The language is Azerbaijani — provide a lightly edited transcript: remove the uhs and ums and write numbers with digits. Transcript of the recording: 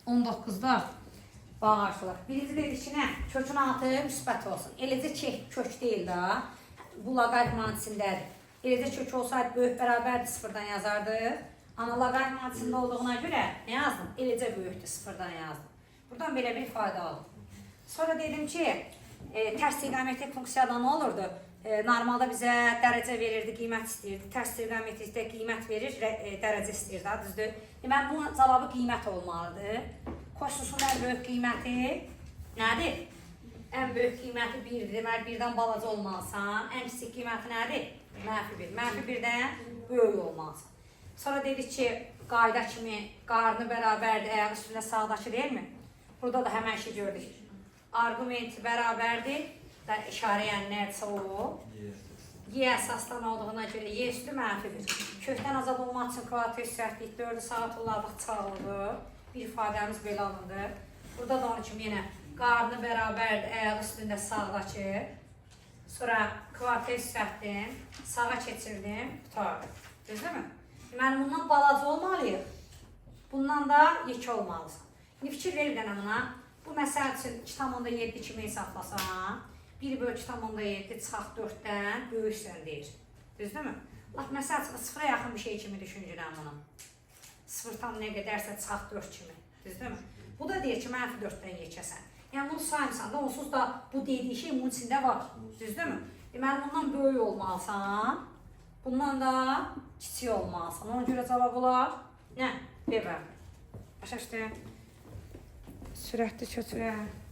19'da bağışlar. Birinci dedik ki, nə? Kökün altı müsbət olsun. Eləcə kök deyil də. Bu loqaritm mantisindədir. Eləcə kök olsaydı böyük bərabərdir, sıfırdan yazardıq. Amma loqaritm mantisində olduğuna görə nə yazdım? Eləcə böyükdür, sıfırdan yazdım. Buradan belə bir fayda aldım. Sonra dedim ki, tərs trigonometrik funksiyada nə olurdu? Normalda bizə dərəcə verirdi, qiymət istəyirdi. Tərs trigonometrikdə qiymət verir, dərəcə istəyirdi, düzdür? Deməli, bunun cavabı qiymət olmalıdır. Kosinüsün ən böyük qiyməti nədir? Ən böyük qiyməti 1-dir. Deməli, 1-dən balaca olmalısan. Ən kiçik qiyməti nədir? -1. -1-dən böyük olmalısan. Sonra dedik ki, qayda kimi qarnı bərabərdir, əyağı üstündə sağdakı deyilmi? Burada da həmən şey gördük. Argumenti bərabərdir. İşarə yəni nədirsə o. Y əsasdan olduğuna görə Y üstü -1. Kökdən azad olmaq üçün kvadrat səhvlik 4-ü sağa tulladıq, çalındı. Bir ifadəmiz belə alındı. Burada da onun kimi yenə qarnı bərabərdir, əyağı üstündə sağdakı. Sonra kvadrat səhvdim, sağa keçirdim, tutardım. Düzdürmü? Deməli, bundan balaca olmalıyıq. Bundan da yekə olmalısan. İndi fikir ver bir dənə buna. Bu məsəl üçün 2,7 kimi hesablasan, 1/2,7 çıxaq 4-dən böyüksən deyir. Düzdürmü? Laf məsəl üçün 0-a yaxın bir şey kimi düşünürəm bunu. 0 tam nə qədərsə çıxaq 4 kimi. Düzdürmü? Bu da deyir ki, -4-dən yekəsən. Yəni bunu saymısan da, onsuz da bu dediyi şey bunun içində var. Düzdürmü? Deməli, bundan böyük olmalısan, bundan da kiçik olmalısan. Ona görə cavab olar. Nə? B bərabər. Başa düşdün? Sürətli köçürək.